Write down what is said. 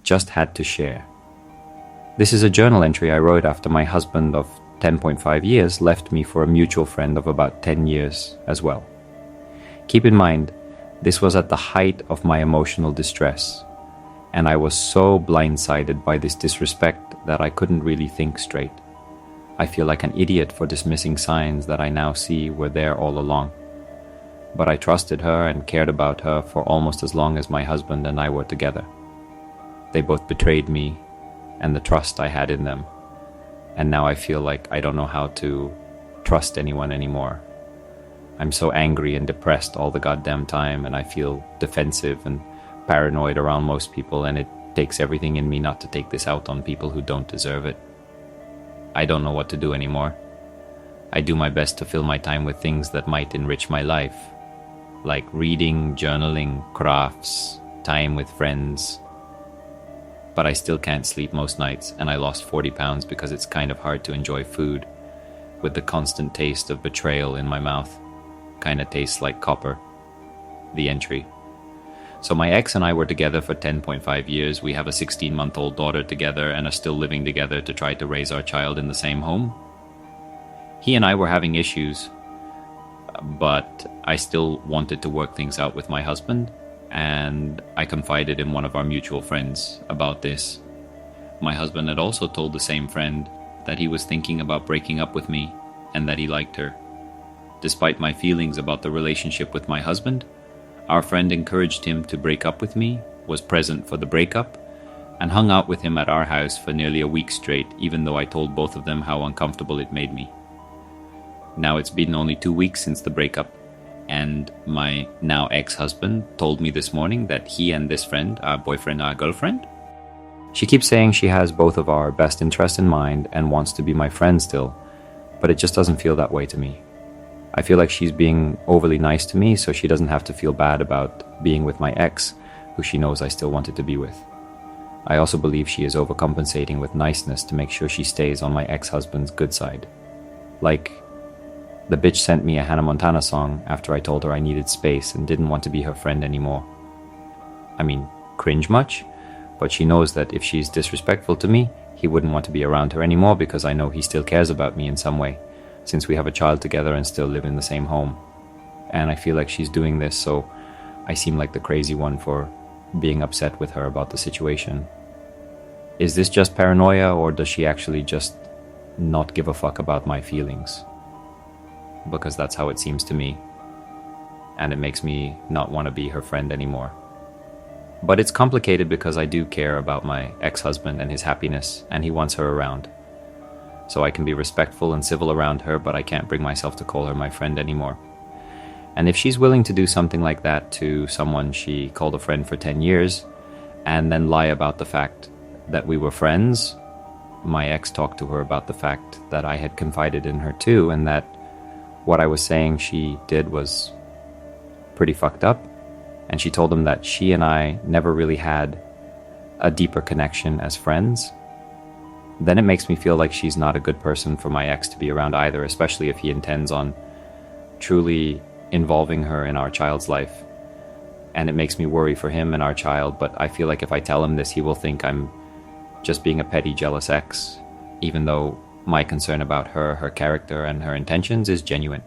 just had to share. This is a journal entry I wrote after my husband of 10.5 years left me for a mutual friend of about 10 years as well. Keep in mind, this was at the height of my emotional distress, and I was so blindsided by this disrespect that I couldn't really think straight. I feel like an idiot for dismissing signs that I now see were there all along. But I trusted her and cared about her for almost as long as my husband and I were together. They both betrayed me and the trust I had in them, and now I feel like I don't know how to trust anyone anymore. I'm so angry and depressed all the goddamn time, and I feel defensive and paranoid around most people, and it takes everything in me not to take this out on people who don't deserve it. I don't know what to do anymore. I do my best to fill my time with things that might enrich my life, like reading, journaling, crafts, time with friends. But I still can't sleep most nights, and I lost 40 pounds because it's kind of hard to enjoy food with the constant taste of betrayal in my mouth. Kinda tastes like copper. The entry. So my ex and I were together for 10.5 years. We have a 16-month-old daughter together and are still living together to try to raise our child in the same home. He and I were having issues, but I still wanted to work things out with my husband, and I confided in one of our mutual friends about this. My husband had also told the same friend that he was thinking about breaking up with me and that he liked her. Despite my feelings about the relationship with my husband, our friend encouraged him to break up with me, was present for the breakup, and hung out with him at our house for nearly a week straight, even though I told both of them how uncomfortable it made me. Now it's been only 2 weeks since the breakup, and my now ex-husband told me this morning that he and this friend are boyfriend or girlfriend. She keeps saying she has both of our best interests in mind and wants to be my friend still, but it just doesn't feel that way to me. I feel like she's being overly nice to me so she doesn't have to feel bad about being with my ex, who she knows I still wanted to be with. I also believe she is overcompensating with niceness to make sure she stays on my ex-husband's good side. Like, the bitch sent me a Hannah Montana song after I told her I needed space and didn't want to be her friend anymore. I mean, cringe much? But she knows that if she's disrespectful to me, he wouldn't want to be around her anymore because I know he still cares about me in some way, since we have a child together and still live in the same home. And I feel like she's doing this so I seem like the crazy one for being upset with her about the situation. Is this just paranoia, or does she actually just not give a fuck about my feelings? Because that's how it seems to me, and it makes me not want to be her friend anymore. But it's complicated because I do care about my ex-husband and his happiness, and he wants her around. So I can be respectful and civil around her, but I can't bring myself to call her my friend anymore. And if she's willing to do something like that to someone she called a friend for 10 years, and then lie about the fact that we were friends, my ex talked to her about the fact that I had confided in her too, and that what I was saying she did was pretty fucked up, and she told him that she and I never really had a deeper connection as friends, then it makes me feel like she's not a good person for my ex to be around either, especially if he intends on truly involving her in our child's life. And it makes me worry for him and our child, but I feel like if I tell him this, he will think I'm just being a petty, jealous ex, even though my concern about her, her character, and her intentions is genuine.